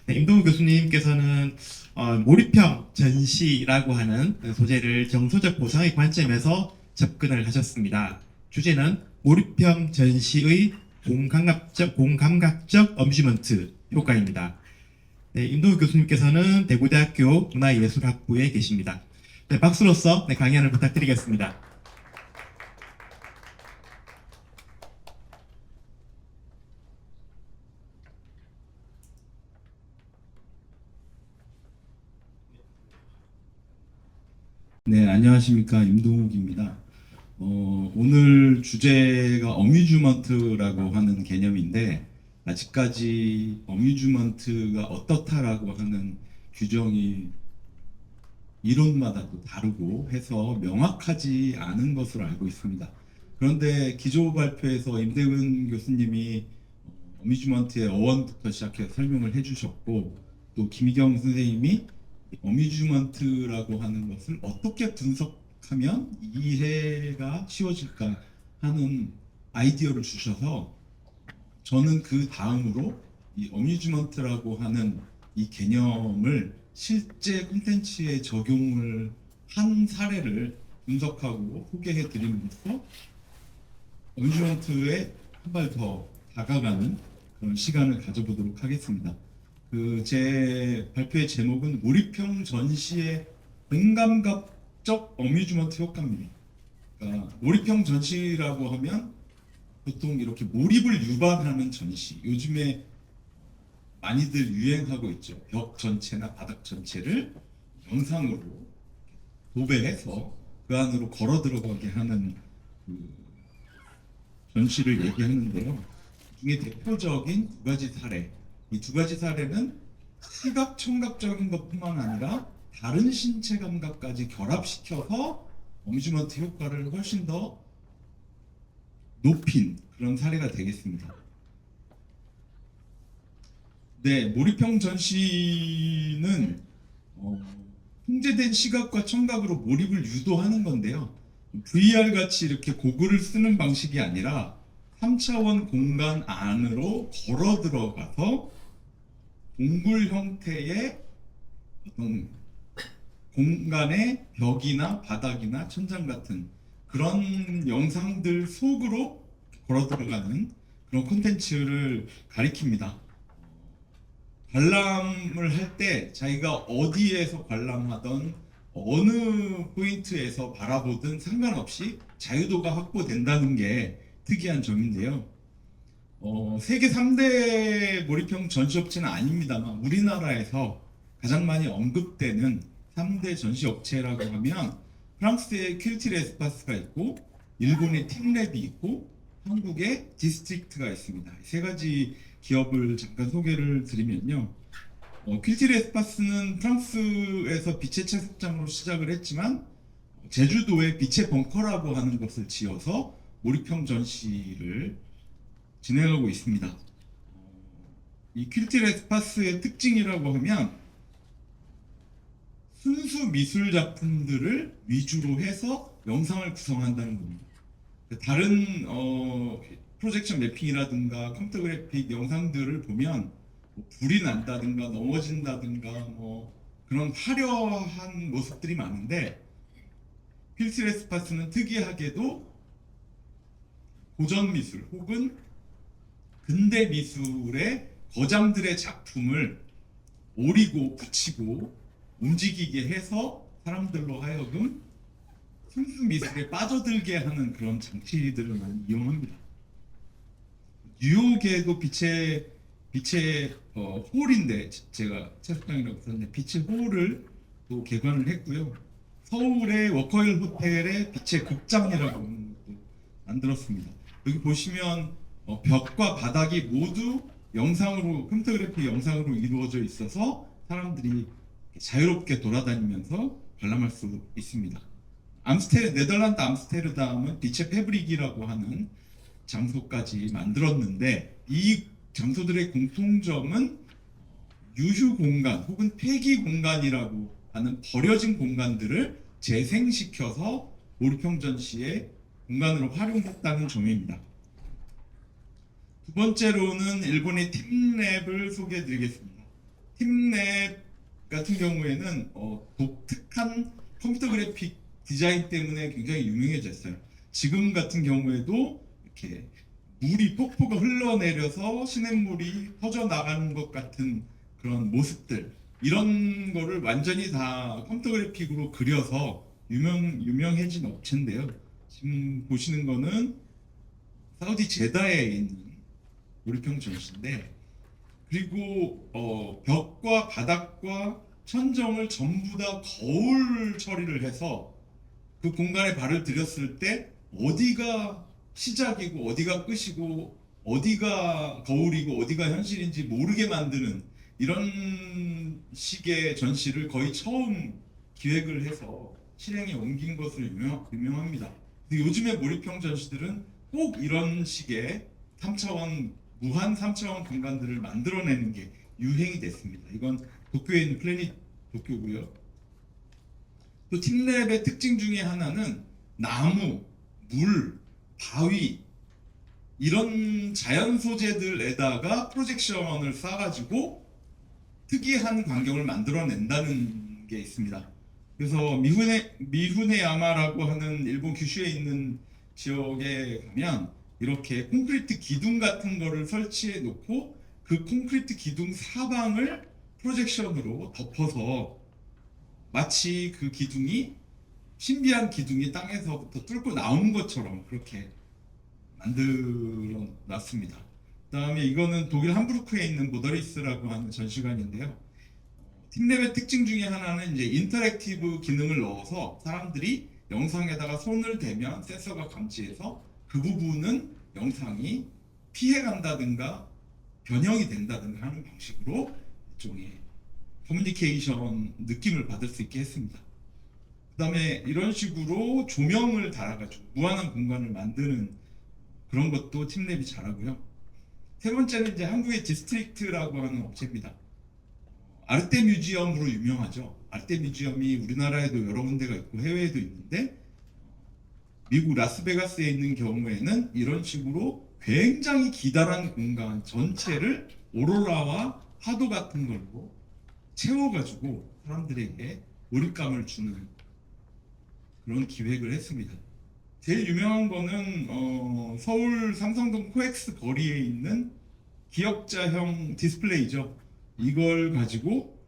네, 임동우 교수님께서는 몰입형 전시라고 하는 소재를 정서적 보상의 관점에서 접근을 하셨습니다. 주제는 몰입형 전시의 공감각적 어뮤즈먼트 효과입니다. 네, 임동우 교수님께서는 대구대학교 문화예술학부에 계십니다. 네, 박수로서 강연을 부탁드리겠습니다. 네, 안녕하십니까. 임동욱입니다. 오늘 주제가 어뮤즈먼트라고 하는 개념인데, 아직까지 어뮤즈먼트가 어떻다라고 하는 규정이 이론마다 또 다르고 해서 명확하지 않은 것으로 알고 있습니다. 그런데 기조 발표에서 임대근 교수님이 어뮤즈먼트의 어원부터 시작해서 설명을 해주셨고, 또 김희경 선생님이 어뮤즈먼트라고 하는 것을 어떻게 분석하면 이해가 쉬워질까 하는 아이디어를 주셔서, 저는 그 다음으로 이 어뮤즈먼트라고 하는 이 개념을 실제 콘텐츠에 적용을 한 사례를 분석하고 소개해 드림으로써 어뮤즈먼트에 한 발 더 다가가는 그런 시간을 가져보도록 하겠습니다. 제 발표의 제목은 몰입형 전시의 공감각적 어뮤즈먼트 효과입니다. 그러니까 몰입형 전시라고 하면 보통 이렇게 몰입을 유발하는 전시, 요즘에 많이들 유행하고 있죠. 벽 전체나 바닥 전체를 영상으로 도배해서 그 안으로 걸어 들어가게 하는 그 전시를 얘기하는데요. 그 중에 대표적인 두 가지 사례, 이 두 가지 사례는 시각 청각적인 것뿐만 아니라 다른 신체 감각까지 결합시켜서 어뮤즈먼트 효과를 훨씬 더 높인 그런 사례가 되겠습니다. 네, 몰입형 전시는 통제된 시각과 청각으로 몰입을 유도하는 건데요. VR 같이 이렇게 고글을 쓰는 방식이 아니라 3차원 공간 안으로 걸어 들어가서 동굴 형태의 어떤 공간의 벽이나 바닥이나 천장 같은 그런 영상들 속으로 걸어 들어가는 그런 콘텐츠를 가리킵니다. 관람을 할 때 자기가 어디에서 관람하던 어느 포인트에서 바라보든 상관없이 자유도가 확보된다는 게 특이한 점인데요. 세계 3대 몰입형 전시업체는 아닙니다만 우리나라에서 가장 많이 언급되는 3대 전시업체라고 하면 프랑스의 퀼티르 에스파스가 있고, 일본의 팀랩이 있고, 한국의 디스트릭트가 있습니다. 세 가지 기업을 잠깐 소개를 드리면요. 퀼티르 에스파스는 프랑스에서 빛의 채석장으로 시작을 했지만 제주도에 빛의 벙커라고 하는 것을 지어서 몰입형 전시를 진행하고 있습니다. 이 퀼티르 에스파스의 특징이라고 하면 순수 미술 작품들을 위주로 해서 영상을 구성한다는 겁니다. 다른 프로젝션 매핑이라든가 컴퓨터 그래픽 영상들을 보면 뭐 불이 난다든가 넘어진다든가 뭐 그런 화려한 모습들이 많은데, 퀼티르 에스파스는 특이하게도 고전 미술 혹은 근대 미술의 거장들의 작품을 오리고 붙이고 움직이게 해서 사람들로 하여금 순수 미술에 빠져들게 하는 그런 장치들을 많이 이용합니다. 뉴욕에도 빛의 홀인데, 제가 채석장이라고 썼는데 빛의 홀을 또 개관을 했고요. 서울의 워커힐 호텔의 빛의 극장이라고 하는 것도 만들었습니다. 여기 보시면 벽과 바닥이 모두 영상으로, 컴퓨터 그래픽 영상으로 이루어져 있어서 사람들이 자유롭게 돌아다니면서 관람할 수 있습니다. 네덜란드 암스테르담은 빛의 패브릭이라고 하는 장소까지 만들었는데, 이 장소들의 공통점은 유휴 공간 혹은 폐기 공간이라고 하는 버려진 공간들을 재생시켜서 몰입형 전시의 공간으로 활용했다는 점입니다. 두 번째로는 일본의 팀랩을 소개해 드리겠습니다. 팀랩 같은 경우에는 독특한 컴퓨터 그래픽 디자인 때문에 굉장히 유명해졌어요. 지금 같은 경우에도 이렇게 물이 폭포가 흘러내려서 시냇물이 퍼져 나가는 것 같은 그런 모습들, 이런 거를 완전히 다 컴퓨터 그래픽으로 그려서 유명해진 업체인데요. 지금 보시는 거는 사우디 제다에 있는 몰입형 전시인데, 그리고 벽과 바닥과 천정을 전부 다 거울 처리를 해서 그 공간에 발을 들였을 때 어디가 시작이고 어디가 끝이고 어디가 거울이고 어디가 현실인지 모르게 만드는 이런 식의 전시를 거의 처음 기획을 해서 실행에 옮긴 것으로 유명합니다. 근데 요즘의 몰입형 전시들은 꼭 이런 식의 3차원 무한 3차원 공간들을 만들어내는 게 유행이 됐습니다. 이건 도쿄에 있는 플래닛 도쿄고요. 또 팀랩의 특징 중에 하나는 나무, 물, 바위 이런 자연 소재들에다가 프로젝션을 쏴가지고 특이한 광경을 만들어낸다는 게 있습니다. 그래서 미후네 야마라고 하는 일본 규슈에 있는 지역에 가면 이렇게 콘크리트 기둥 같은 거를 설치해 놓고 그 콘크리트 기둥 사방을 프로젝션으로 덮어서 마치 그 기둥이 신비한 기둥이 땅에서부터 뚫고 나온 것처럼 그렇게 만들어 놨습니다. 그다음에 이거는 독일 함부르크에 있는 모더리스라고 하는 전시관인데요. 팀랩의 특징 중에 하나는 이제 인터랙티브 기능을 넣어서 사람들이 영상에다가 손을 대면 센서가 감지해서 그 부분은 영상이 피해간다든가 변형이 된다든가 하는 방식으로 일종의 커뮤니케이션 느낌을 받을 수 있게 했습니다. 그 다음에 이런 식으로 조명을 달아가지고 무한한 공간을 만드는 그런 것도 팀랩이 잘하고요. 세 번째는 이제 한국의 디스트릭트라고 하는 업체입니다. 아르테 뮤지엄으로 유명하죠. 아르테 뮤지엄이 우리나라에도 여러 군데가 있고 해외에도 있는데 미국 라스베가스에 있는 경우에는 이런 식으로 굉장히 기다란 공간 전체를 오로라와 파도 같은 걸로 채워가지고 사람들에게 몰입감을 주는 그런 기획을 했습니다. 제일 유명한 거는 서울 삼성동 코엑스 거리에 있는 기역자형 디스플레이죠. 이걸 가지고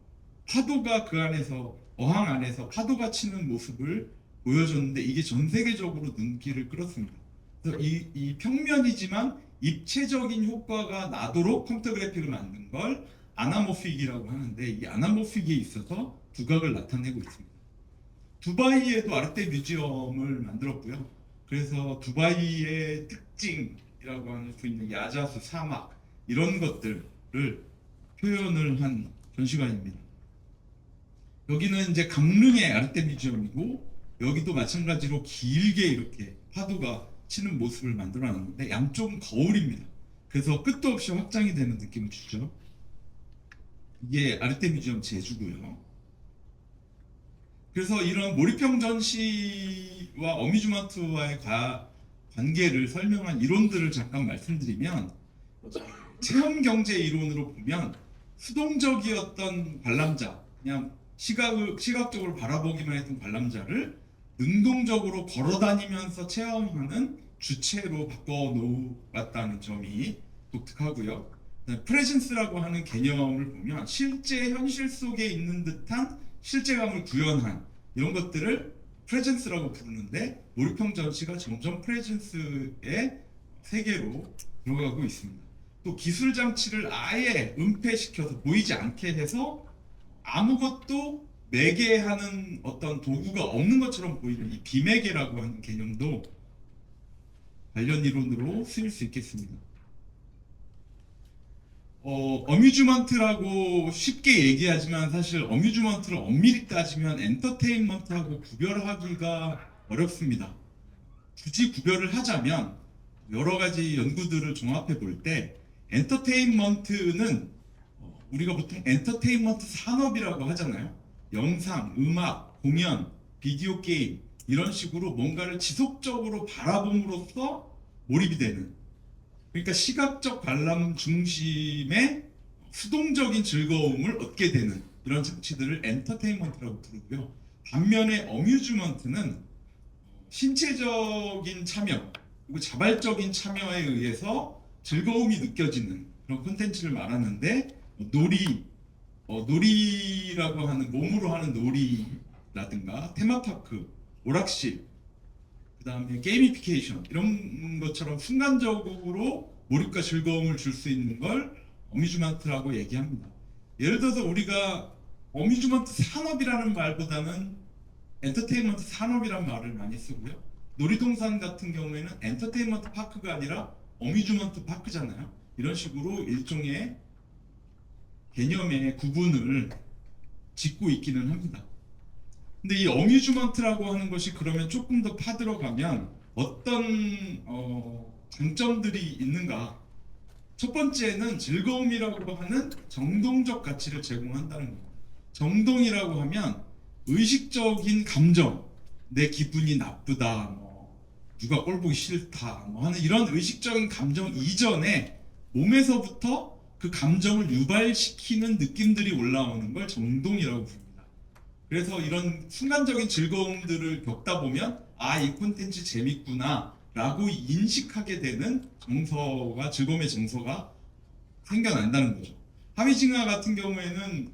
파도가 그 안에서 어항 안에서 파도가 치는 모습을 보여줬는데 이게 전 세계적으로 눈길을 끌었습니다. 그래서 이 평면이지만 입체적인 효과가 나도록 컴퓨터 그래픽을 만든 걸 아나모픽이라고 하는데 이 아나모픽에 있어서 두각을 나타내고 있습니다. 두바이에도 아르테 뮤지엄을 만들었고요. 그래서 두바이의 특징이라고 할 수 있는 야자수, 사막 이런 것들을 표현을 한 전시관입니다. 여기는 이제 강릉의 아르테 뮤지엄이고 여기도 마찬가지로 길게 이렇게 파도가 치는 모습을 만들어 놨는데 양쪽은 거울입니다. 그래서 끝도 없이 확장이 되는 느낌을 주죠. 이게 아르테 뮤지엄 제주고요. 그래서 이런 몰입형 전시와 어뮤즈먼트와의 관계를 설명한 이론들을 잠깐 말씀드리면 체험 경제 이론으로 보면 수동적이었던 관람자, 그냥 시각적으로 바라보기만 했던 관람자를 능동적으로 걸어다니면서 체험하는 주체로 바꿔놓았다는 점이 독특하고요. 프레젠스라고 하는 개념을 보면 실제 현실 속에 있는 듯한 실제감을 구현한 이런 것들을 프레젠스라고 부르는데 몰입형 전시가 점점 프레젠스의 세계로 들어가고 있습니다. 또 기술 장치를 아예 은폐시켜서 보이지 않게 해서 아무것도 매개하는 어떤 도구가 없는 것처럼 보이는 이 비매개라고 하는 개념도 관련 이론으로 쓰일 수 있겠습니다. 어뮤즈먼트라고 쉽게 얘기하지만 사실 어뮤즈먼트를 엄밀히 따지면 엔터테인먼트하고 구별하기가 어렵습니다. 굳이 구별을 하자면 여러 가지 연구들을 종합해 볼 때 엔터테인먼트는 우리가 보통 엔터테인먼트 산업이라고 하잖아요. 영상, 음악, 공연, 비디오 게임 이런 식으로 뭔가를 지속적으로 바라봄으로써 몰입이 되는, 그러니까 시각적 관람 중심의 수동적인 즐거움을 얻게 되는 이런 장치들을 엔터테인먼트라고 부르고요. 반면에 어뮤즈먼트는 신체적인 참여 그리고 자발적인 참여에 의해서 즐거움이 느껴지는 그런 콘텐츠를 말하는데 놀이라고 하는 몸으로 하는 놀이라든가 테마파크, 오락실, 그다음에 게이미피케이션 이런 것처럼 순간적으로 몰입과 즐거움을 줄 수 있는 걸 어뮤즈먼트라고 얘기합니다. 예를 들어서 우리가 어뮤즈먼트 산업이라는 말보다는 엔터테인먼트 산업이라는 말을 많이 쓰고요. 놀이동산 같은 경우에는 엔터테인먼트 파크가 아니라 어뮤즈먼트 파크잖아요. 이런 식으로 일종의 개념의 구분을 짓고 있기는 합니다. 근데 이 어뮤즈먼트라고 하는 것이 그러면 조금 더 파들어가면 어떤 장점들이 있는가? 첫 번째는 즐거움이라고 하는 정동적 가치를 제공한다는 겁니다. 정동이라고 하면 의식적인 감정, 내 기분이 나쁘다, 누가 꼴 보기 싫다, 하는 이런 의식적인 감정 이전에 몸에서부터 그 감정을 유발시키는 느낌들이 올라오는 걸 정동이라고 부릅니다. 그래서 이런 순간적인 즐거움들을 겪다 보면 이 콘텐츠 재밌구나 라고 인식하게 되는 정서가 즐거움의 정서가 생겨난다는 거죠. 하미징하 같은 경우에는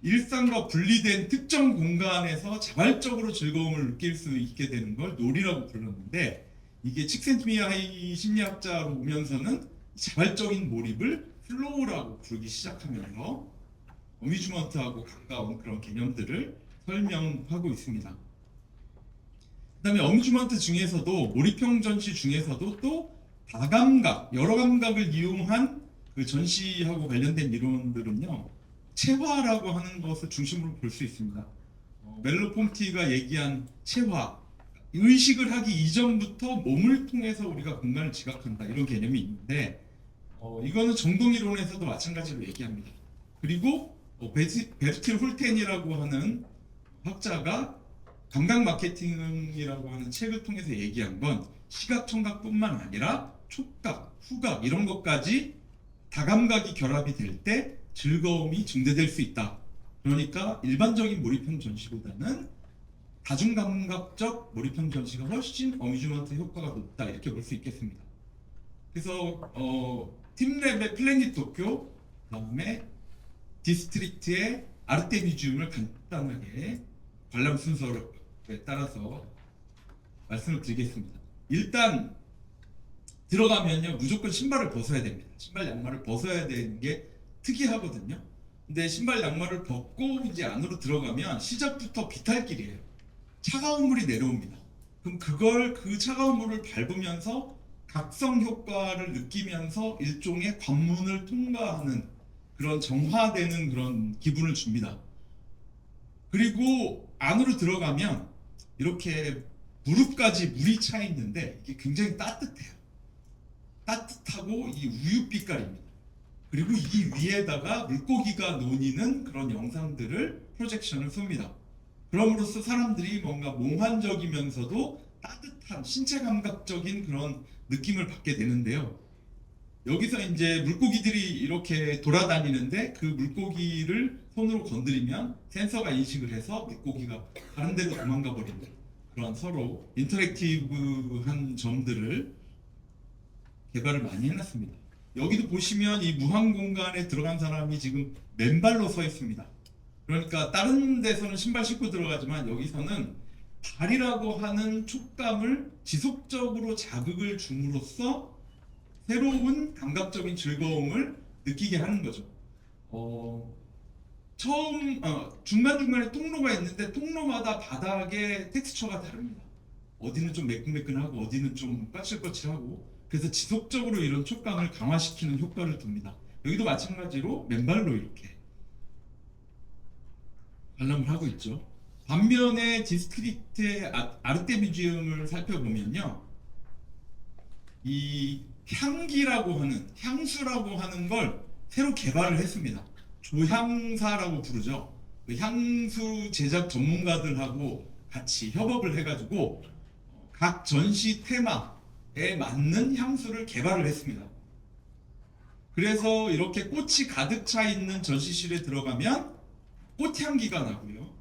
일상과 분리된 특정 공간에서 자발적으로 즐거움을 느낄 수 있게 되는 걸 놀이라고 불렀는데 이게 칙센트미하이 심리학자로 오면서는 자발적인 몰입을 플로우라고 부르기 시작하면서 어뮤즈먼트하고 가까운 그런 개념들을 설명하고 있습니다. 그다음에 어뮤즈먼트 중에서도 몰입형 전시 중에서도 또 다감각, 여러 감각을 이용한 그 전시하고 관련된 이론들은요. 체화라고 하는 것을 중심으로 볼 수 있습니다. 멜로폼티가 얘기한 체화, 의식을 하기 이전부터 몸을 통해서 우리가 공간을 지각한다 이런 개념이 있는데 이거는 정동이론에서도 마찬가지로 얘기합니다. 그리고 베르틸 홀텐이라고 하는 학자가 감각 마케팅이라고 하는 책을 통해서 얘기한 건 시각, 청각뿐만 아니라 촉각, 후각 이런 것까지 다감각이 결합이 될 때 즐거움이 증대될 수 있다. 그러니까 일반적인 몰입형 전시보다는 다중감각적 몰입형 전시가 훨씬 어뮤즈먼트 효과가 높다 이렇게 볼 수 있겠습니다. 그래서 팀랩의 플래닛 도쿄, 그다음에 디스트릭트의 아르테 뮤지엄을 간단하게 관람 순서에 따라서 말씀을 드리겠습니다. 일단 들어가면요 무조건 신발을 벗어야 됩니다. 신발 양말을 벗어야 되는 게 특이하거든요. 근데 신발 양말을 벗고 이제 안으로 들어가면 시작부터 비탈길이에요. 차가운 물이 내려옵니다. 그럼 그 차가운 물을 밟으면서 각성 효과를 느끼면서 일종의 관문을 통과하는 그런 정화되는 그런 기분을 줍니다. 그리고 안으로 들어가면 이렇게 무릎까지 물이 차 있는데 이게 굉장히 따뜻해요. 따뜻하고 이 우유 빛깔입니다. 그리고 이 위에다가 물고기가 논이는 그런 영상들을 프로젝션을 쏩니다. 그럼으로써 사람들이 뭔가 몽환적이면서도 따뜻한 신체 감각적인 그런 느낌을 받게 되는데요. 여기서 이제 물고기들이 이렇게 돌아다니는데 그 물고기를 손으로 건드리면 센서가 인식을 해서 물고기가 다른 데로 도망가 버리는 그런 서로 인터랙티브한 점들을 개발을 많이 해놨습니다. 여기도 보시면 이 무한 공간에 들어간 사람이 지금 맨발로 서 있습니다. 그러니까 다른 데서는 신발 신고 들어가지만 여기서는 발이라고 하는 촉감을 지속적으로 자극을 줌으로써 새로운 감각적인 즐거움을 느끼게 하는 거죠. 중간중간에 통로가 있는데 통로마다 바닥의 텍스처가 다릅니다. 어디는 좀 매끈매끈하고 어디는 좀 까칠까칠하고 그래서 지속적으로 이런 촉감을 강화시키는 효과를 둡니다. 여기도 마찬가지로 맨발로 이렇게 관람을 하고 있죠. 반면에 디스트릭트의 아르테 뮤지엄을 살펴보면요. 이 향기라고 하는 향수라고 하는 걸 새로 개발을 했습니다. 조향사라고 부르죠. 그 향수 제작 전문가들하고 같이 협업을 해가지고 각 전시 테마에 맞는 향수를 개발을 했습니다. 그래서 이렇게 꽃이 가득 차 있는 전시실에 들어가면 꽃향기가 나고요.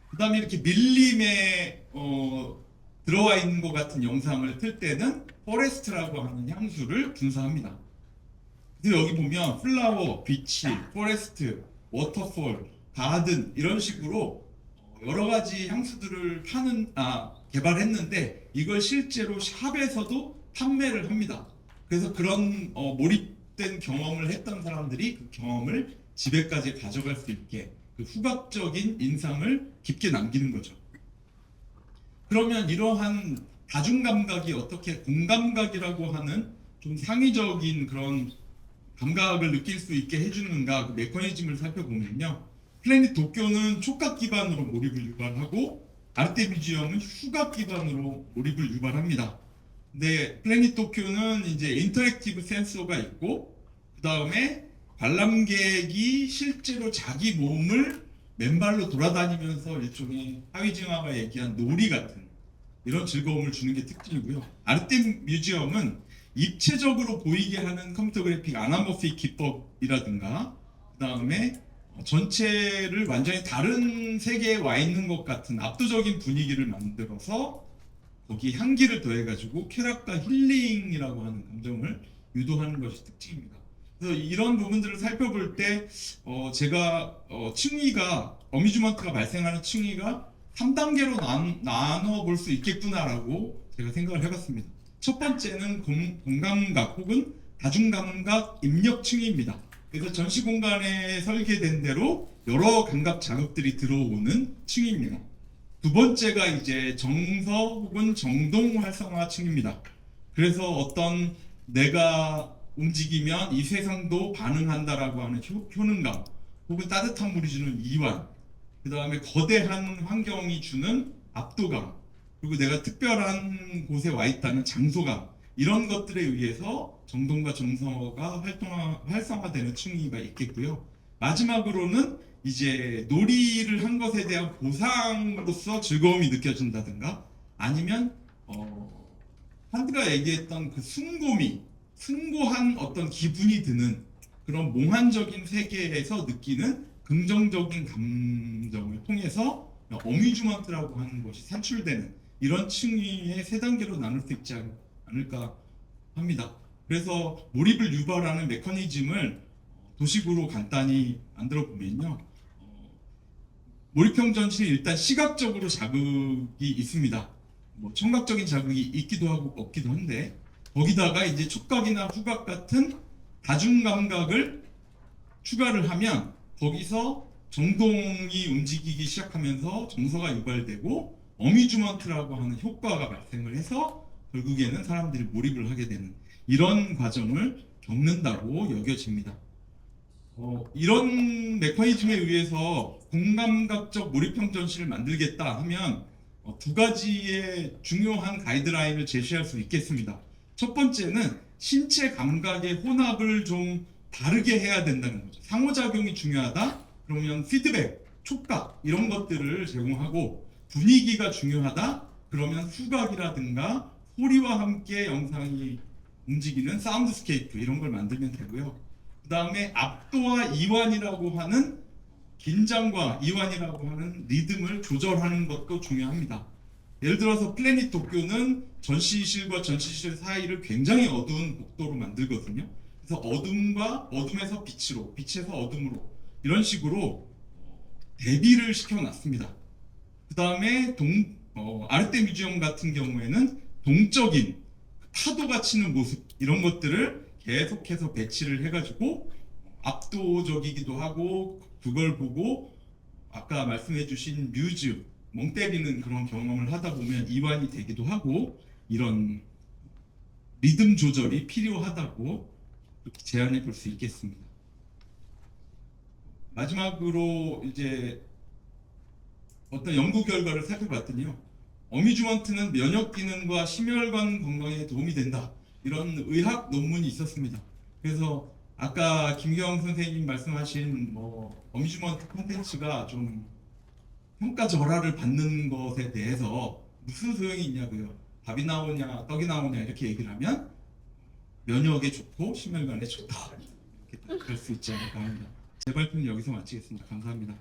그 다음에 이렇게 밀림에 들어와 있는 것 같은 영상을 틀 때는 포레스트라고 하는 향수를 분사합니다. 그래서 여기 보면 플라워, 비치, 포레스트, 워터폴, 가든 이런 식으로 여러 가지 향수들을 개발했는데 이걸 실제로 샵에서도 판매를 합니다. 그래서 그런 몰입된 경험을 했던 사람들이 그 경험을 집에까지 가져갈 수 있게 그 후각적인 인상을 깊게 남기는 거죠. 그러면 이러한 다중감각이 어떻게 공감각이라고 하는 좀 상위적인 그런 감각을 느낄 수 있게 해주는가 그 메커니즘을 살펴보면요. 플래닛 도쿄는 촉각 기반으로 몰입을 유발하고 아르테미지엄은 후각 기반으로 몰입을 유발합니다. 근데 플래닛 도쿄는 이제 인터랙티브 센서가 있고 그 다음에 관람객이 실제로 자기 몸을 맨발로 돌아다니면서 일종의 하위증화가 얘기한 놀이 같은 이런 즐거움을 주는 게 특징이고요. 아르테미지엄은 입체적으로 보이게 하는 컴퓨터 그래픽 아나모픽 기법이라든가 그 다음에 전체를 완전히 다른 세계에 와 있는 것 같은 압도적인 분위기를 만들어서 거기 향기를 더해가지고 쾌락과 힐링이라고 하는 감정을 유도하는 것이 특징입니다. 그래서 이런 부분들을 살펴볼 때 제가 층위가 어뮤즈먼트가 발생하는 층위가 3단계로 나눠 볼 수 있겠구나라고 제가 생각을 해봤습니다. 첫 번째는 공감각 혹은 다중감각 입력층입니다. 그래서 전시 공간에 설계된 대로 여러 감각 자극들이 들어오는 층입니다. 두 번째가 이제 정서 혹은 정동 활성화층입니다. 그래서 어떤 내가 움직이면 이 세상도 반응한다라고 하는 효능감 혹은 따뜻한 물이 주는 이완, 그 다음에 거대한 환경이 주는 압도감, 그리고 내가 특별한 곳에 와 있다는 장소감, 이런 것들에 의해서 정동과 정서가 활성화되는 층위가 있겠고요. 마지막으로는 이제 놀이를 한 것에 대한 보상으로서 즐거움이 느껴진다든가 아니면 한드가 얘기했던 그 숭고한 어떤 기분이 드는 그런 몽환적인 세계에서 느끼는 긍정적인 감정을 통해서 어뮤즈먼트라고 하는 것이 산출되는 이런 층위의 세 단계로 나눌 수 있지 않을까 합니다. 그래서 몰입을 유발하는 메커니즘을 도식으로 간단히 만들어 보면요. 몰입형 전시는 일단 시각적으로 자극이 있습니다. 뭐 청각적인 자극이 있기도 하고 없기도 한데 거기다가 이제 촉각이나 후각 같은 다중감각을 추가를 하면 거기서 정동이 움직이기 시작하면서 정서가 유발되고 어뮤즈먼트라고 하는 효과가 발생을 해서 결국에는 사람들이 몰입을 하게 되는 이런 과정을 겪는다고 여겨집니다. 이런 메커니즘에 의해서 공감각적 몰입형 전시를 만들겠다 하면 두 가지의 중요한 가이드라인을 제시할 수 있겠습니다. 첫 번째는 신체 감각의 혼합을 좀 다르게 해야 된다는 거죠. 상호작용이 중요하다? 그러면 피드백, 촉각 이런 것들을 제공하고 분위기가 중요하다? 그러면 후각이라든가 소리와 함께 영상이 움직이는 사운드스케이프 이런 걸 만들면 되고요. 그 다음에 압도와 이완이라고 하는 긴장과 이완이라고 하는 리듬을 조절하는 것도 중요합니다. 예를 들어서 플래닛 도쿄는 전시실과 전시실 사이를 굉장히 어두운 복도로 만들거든요. 그래서 어둠과 어둠에서 빛으로, 빛에서 어둠으로 이런 식으로 대비를 시켜놨습니다. 그 다음에 아르테미지엄 같은 경우에는 동적인 파도가 치는 모습 이런 것들을 계속해서 배치를 해가지고 압도적이기도 하고 그걸 보고 아까 말씀해주신 뮤즈 멍 때리는 그런 경험을 하다 보면 이완이 되기도 하고 이런 리듬 조절이 필요하다고 제안해 볼 수 있겠습니다. 마지막으로 이제 어떤 연구 결과를 살펴봤더니요. 어뮤즈먼트는 면역 기능과 심혈관 건강에 도움이 된다. 이런 의학 논문이 있었습니다. 그래서 아까 김경 선생님 말씀하신 어뮤즈먼트 콘텐츠가 좀 평가절하를 받는 것에 대해서 무슨 소용이 있냐고요. 밥이 나오냐 떡이 나오냐 이렇게 얘기를 하면 면역에 좋고 심혈관에 좋다. 이렇게 딱 그럴 수 있지 않을까 합니다. 제 발표는 여기서 마치겠습니다. 감사합니다.